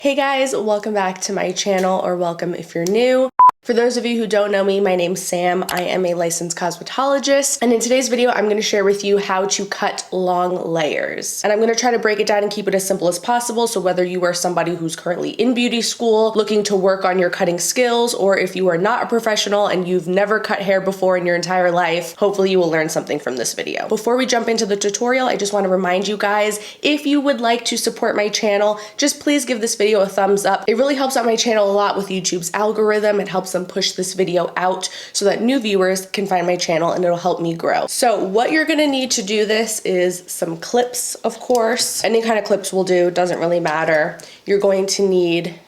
Hey guys, welcome back to my channel, or welcome if you're new. For those of you who don't know me, my name's Sam. I am a licensed cosmetologist, and in today's video, I'm gonna share with you how to cut long layers. And I'm gonna try to break it down and keep it as simple as possible, so whether you are somebody who's currently in beauty school, looking to work on your cutting skills, or if you are not a professional and you've never cut hair before in your entire life, hopefully you will learn something from this video. Before we jump into the tutorial, I just wanna remind you guys, if you would like to support my channel, just please give this video a thumbs up. It really helps out my channel a lot with YouTube's algorithm. It helps them push this video out so that new viewers can find my channel, and it'll help me grow. So what you're gonna need to do this is some clips, of course. Any kind of clips will do, doesn't really matter. You're going to need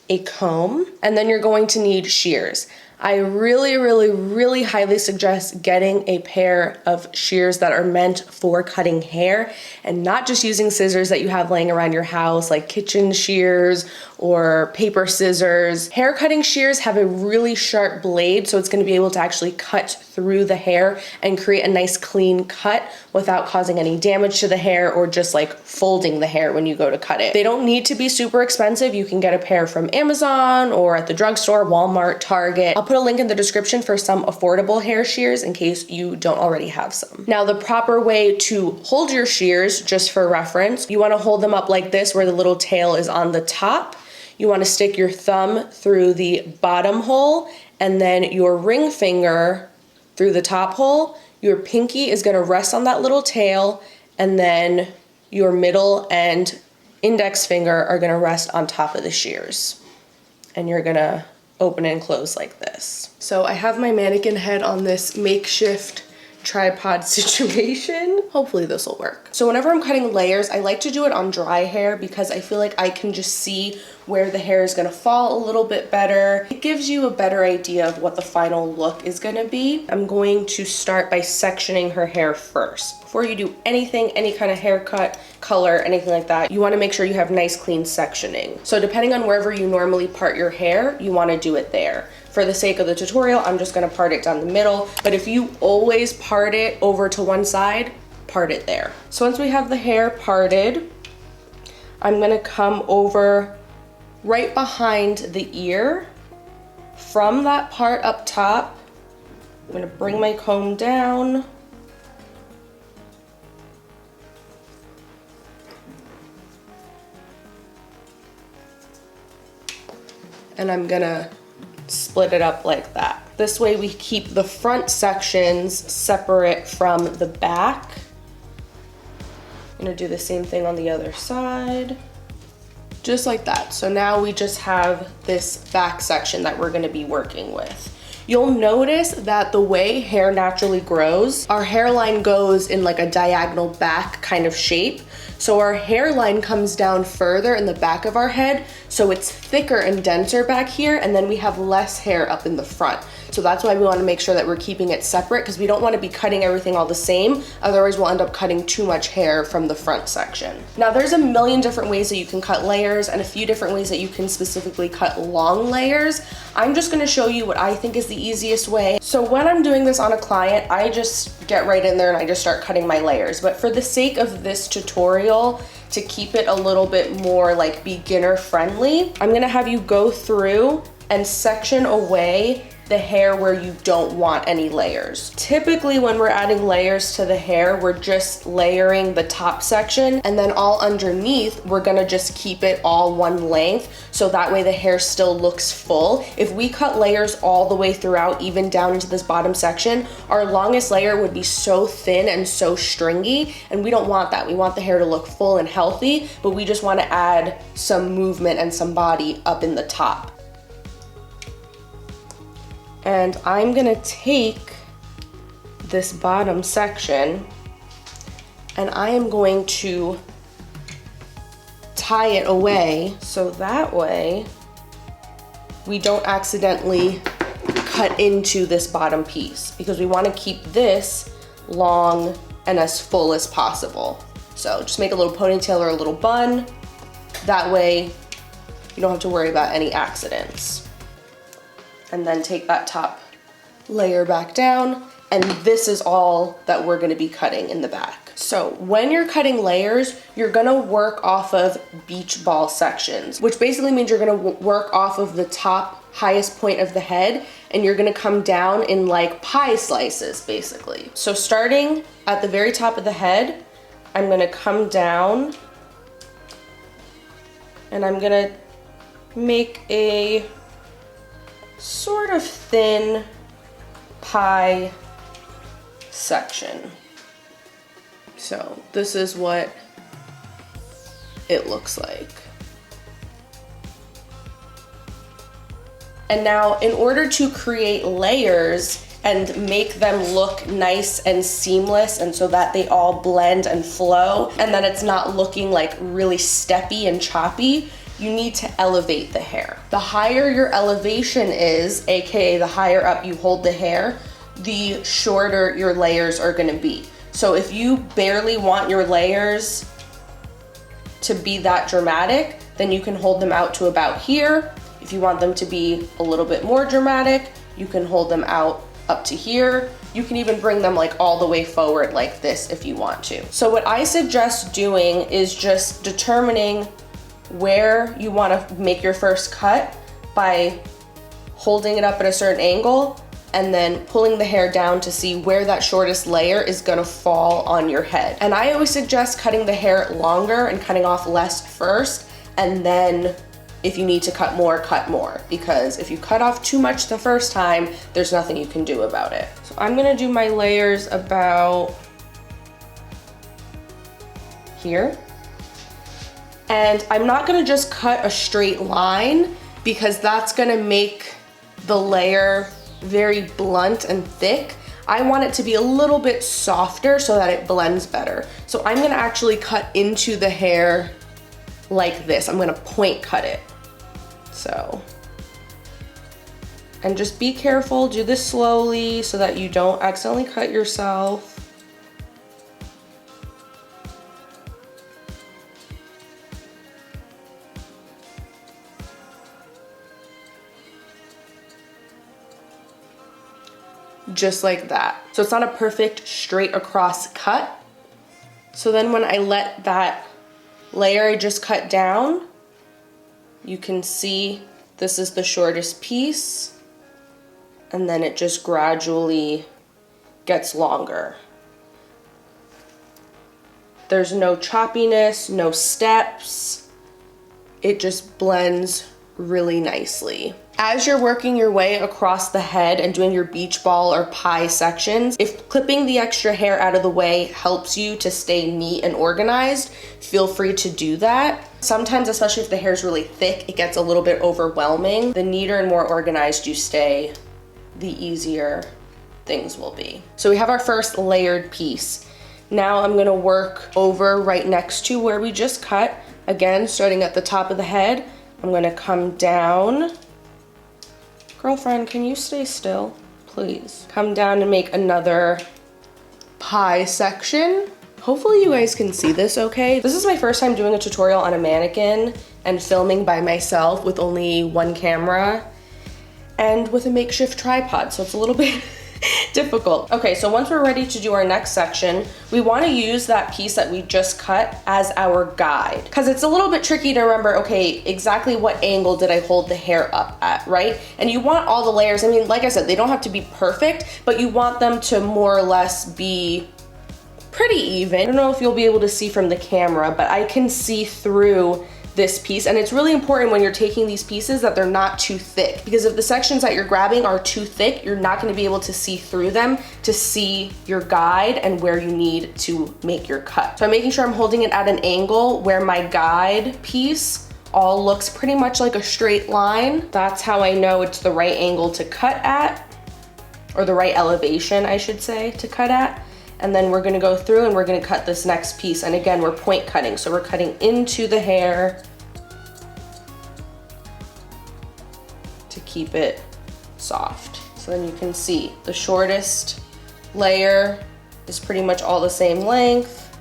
a comb, and then you're going to need shears. I really highly suggest getting a pair of shears that are meant for cutting hair and not just using scissors that you have laying around your house, like kitchen shears or paper scissors. Hair cutting shears have a really sharp blade, so it's going to be able to actually cut through the hair and create a nice clean cut without causing any damage to the hair or just like folding the hair when you go to cut it. They don't need to be super expensive. You can get a pair from Amazon or at the drugstore, Walmart, Target. I'll put a link in the description for some affordable hair shears in case you don't already have some. Now, the proper way to hold your shears, just for reference, you want to hold them up like this where the little tail is on the top. You want to stick your thumb through the bottom hole and then your ring finger through the top hole. Your pinky is going to rest on that little tail, and then your middle and index finger are going to rest on top of the shears. And you're going to open and close like this. So I have my mannequin head on this makeshift tripod situation. Hopefully this will work. So whenever I'm cutting layers, I like to do it on dry hair because I feel like I can just see where the hair is gonna fall a little bit better. It gives you a better idea of what the final look is gonna be. I'm going to start by sectioning her hair first. Before you do anything, any kind of haircut, color, anything like that, you wanna make sure you have nice clean sectioning. So depending on wherever you normally part your hair, you wanna do it there. For the sake of the tutorial, I'm just gonna part it down the middle, but if you always part it over to one side, part it there. So once we have the hair parted, I'm gonna come over right behind the ear. From that part up top, I'm gonna bring my comb down. And I'm gonna split it up like that. This way we keep the front sections separate from the back. I'm gonna do the same thing on the other side. Just like that. So now we just have this back section that we're gonna be working with. You'll notice that the way hair naturally grows, our hairline goes in like a diagonal back kind of shape. So our hairline comes down further in the back of our head, so it's thicker and denser back here, and then we have less hair up in the front. So that's why we want to make sure that we're keeping it separate, because we don't want to be cutting everything all the same, otherwise we'll end up cutting too much hair from the front section. Now there's a million different ways that you can cut layers and a few different ways that you can specifically cut long layers. I'm just going to show you what I think is the easiest way. So when I'm doing this on a client, I just get right in there and I just start cutting my layers. But for the sake of this tutorial, to keep it a little bit more like beginner friendly, I'm gonna have you go through and section away the hair where you don't want any layers. Typically when we're adding layers to the hair, we're just layering the top section, and then all underneath, we're gonna just keep it all one length, so that way the hair still looks full. If we cut layers all the way throughout, even down into this bottom section, our longest layer would be so thin and so stringy, and we don't want that. We want the hair to look full and healthy, but we just wanna add some movement and some body up in the top. And I'm gonna take this bottom section and I am going to tie it away so that way we don't accidentally cut into this bottom piece, because we want to keep this long and as full as possible. So just make a little ponytail or a little bun. That way you don't have to worry about any accidents. And then take that top layer back down and this is all that we're gonna be cutting in the back. So when you're cutting layers, you're gonna work off of beach ball sections, which basically means you're gonna work off of the top highest point of the head, and you're gonna come down in like pie slices, basically. So starting at the very top of the head, I'm gonna come down and I'm gonna make a sort of thin pie section. So this is what it looks like. And now in order to create layers and make them look nice and seamless, and so that they all blend and flow, and that it's not looking like really steppy and choppy, you need to elevate the hair. The higher your elevation is, aka the higher up you hold the hair, the shorter your layers are gonna be. So if you barely want your layers to be that dramatic, then you can hold them out to about here. If you want them to be a little bit more dramatic, you can hold them out up to here. You can even bring them like all the way forward like this if you want to. So what I suggest doing is just determining where you want to make your first cut by holding it up at a certain angle and then pulling the hair down to see where that shortest layer is gonna fall on your head. And I always suggest cutting the hair longer and cutting off less first, and then if you need to cut more, because if you cut off too much the first time, there's nothing you can do about it. So I'm gonna do my layers about here. And I'm not gonna just cut a straight line, because that's gonna make the layer very blunt and thick. I want it to be a little bit softer so that it blends better. So I'm gonna actually cut into the hair like this. I'm gonna point cut it. So, and just be careful, do this slowly so that you don't accidentally cut yourself. Just like that. So it's not a perfect straight across cut. So then when I let that layer I just cut down, you can see this is the shortest piece, and then it just gradually gets longer. There's no choppiness, no steps. It just blends really nicely. As you're working your way across the head and doing your beach ball or pie sections, if clipping the extra hair out of the way helps you to stay neat and organized, feel free to do that. Sometimes, especially if the hair is really thick, it gets a little bit overwhelming. The neater and more organized you stay, the easier things will be. So we have our first layered piece. Now I'm gonna work over right next to where we just cut. Again, starting at the top of the head, I'm gonna come down. Girlfriend, can you stay still, please? Come down and make another pie section. Hopefully you guys can see this okay. This is my first time doing a tutorial on a mannequin and filming by myself with only one camera and with a makeshift tripod, so it's a little bit difficult. Okay, so once we're ready to do our next section, we want to use that piece that we just cut as our guide, because it's a little bit tricky to remember, okay, exactly what angle did I hold the hair up at, right? And you want all the layers, I mean, like I said, they don't have to be perfect, but you want them to more or less be pretty even. I don't know if you'll be able to see from the camera, but I can see through this piece, and it's really important when you're taking these pieces that they're not too thick, because if the sections that you're grabbing are too thick, you're not going to be able to see through them to see your guide and where you need to make your cut. So I'm making sure I'm holding it at an angle where my guide piece all looks pretty much like a straight line. That's how I know it's the right angle to cut at, or the right elevation, I should say, to cut at. And then we're gonna go through and we're gonna cut this next piece. And again, we're point cutting. So we're cutting into the hair to keep it soft. So then you can see the shortest layer is pretty much all the same length.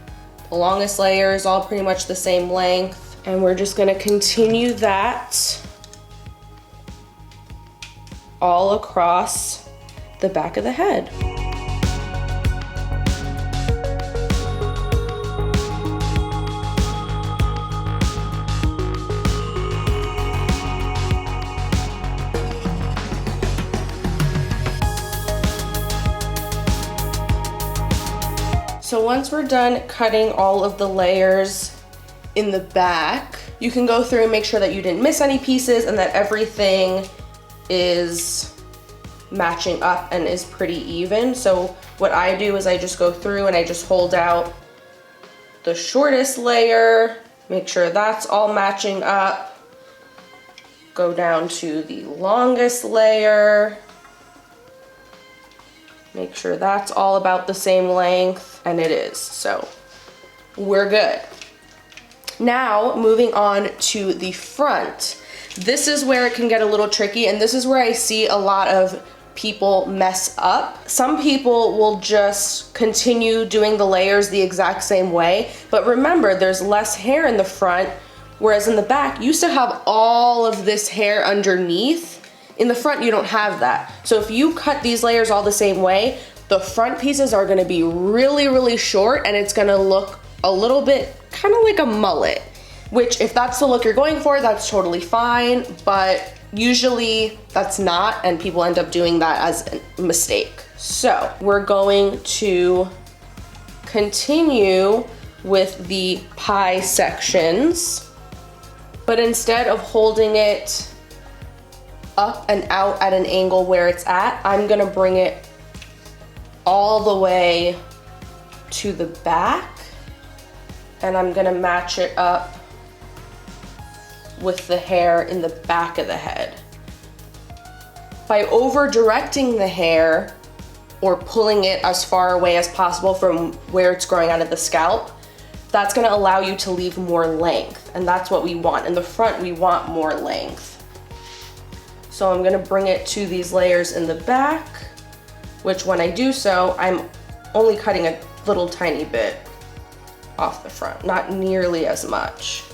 The longest layer is all pretty much the same length. And we're just gonna continue that all across the back of the head. So once we're done cutting all of the layers in the back, you can go through and make sure that you didn't miss any pieces and that everything is matching up and is pretty even. So what I do is I just go through and I just hold out the shortest layer, make sure that's all matching up, go down to the longest layer, make sure that's all about the same length, and it is, so we're good. Now, moving on to the front. This is where it can get a little tricky, and this is where I see a lot of people mess up. Some people will just continue doing the layers the exact same way, but remember, there's less hair in the front, whereas in the back, you still have all of this hair underneath. In the front, you don't have that. So if you cut these layers all the same way, the front pieces are gonna be really, really short, and it's gonna look a little bit kind of like a mullet, which if that's the look you're going for, that's totally fine, but usually that's not, and people end up doing that as a mistake. So we're going to continue with the pie sections, but instead of holding it up and out at an angle where it's at, I'm gonna bring it all the way to the back, and I'm gonna match it up with the hair in the back of the head. By over directing the hair or pulling it as far away as possible from where it's growing out of the scalp, that's gonna allow you to leave more length, and that's what we want. In the front, we want more length. So I'm gonna bring it to these layers in the back, which when I do so, I'm only cutting a little tiny bit off the front, not nearly as much.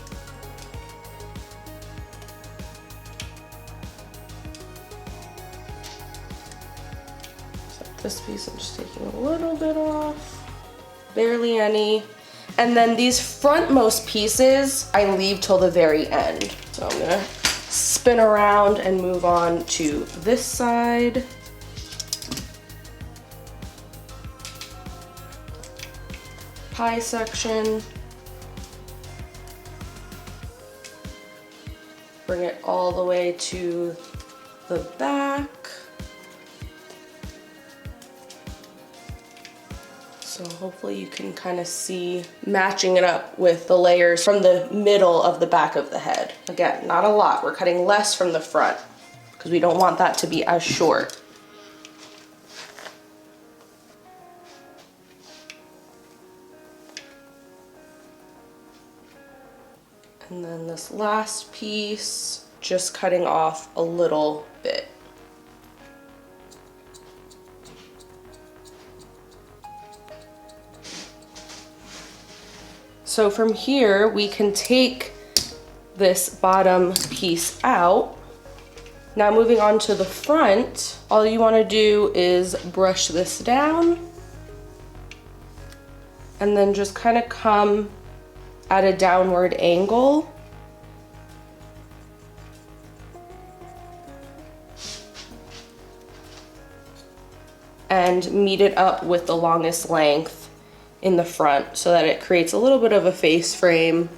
This piece I'm just taking a little bit off, barely any. And then these frontmost pieces, I leave till the very end. So I'm gonna spin around and move on to this side. Pie section. Bring it all the way to the back. So hopefully you can kind of see matching it up with the layers from the middle of the back of the head. Again, not a lot. We're cutting less from the front because we don't want that to be as short. And then this last piece, just cutting off a little bit. So from here, we can take this bottom piece out. Now moving on to the front, all you wanna do is brush this down and then just kind of come at a downward angle. And meet it up with the longest length in the front so that it creates a little bit of a face frame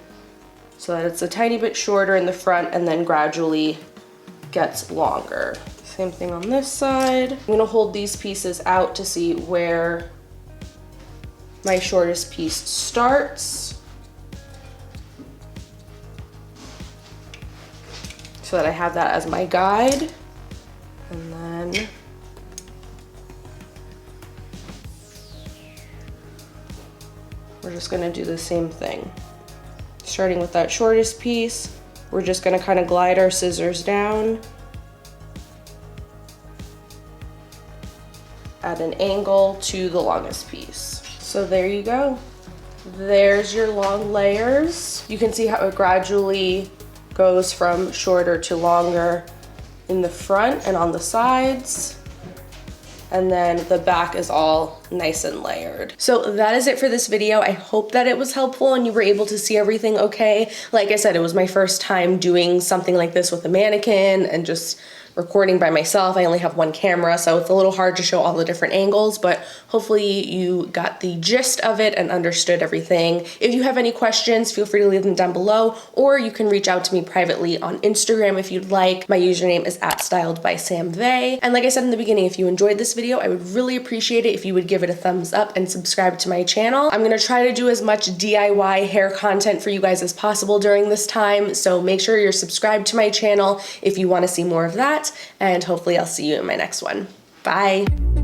so that it's a tiny bit shorter in the front and then gradually gets longer. Same thing on this side. I'm gonna hold these pieces out to see where my shortest piece starts so that I have that as my guide. And then we're just gonna do the same thing. Starting with that shortest piece, we're just gonna kind of glide our scissors down at an angle to the longest piece. So there you go. There's your long layers. You can see how it gradually goes from shorter to longer in the front and on the sides. And then the back is all nice and layered. So that is it for this video. I hope that it was helpful and you were able to see everything okay. Like I said, it was my first time doing something like this with a mannequin and just recording by myself. I only have one camera, so it's a little hard to show all the different angles, but hopefully you got the gist of it and understood everything. If you have any questions, feel free to leave them down below, or you can reach out to me privately on Instagram if you'd like. My username is @styledbysamvay. And like I said in the beginning, if you enjoyed this video, I would really appreciate it if you would give it a thumbs up and subscribe to my channel. I'm gonna try to do as much DIY hair content for you guys as possible during this time, so make sure you're subscribed to my channel if you want to see more of that, and hopefully I'll see you in my next one. Bye!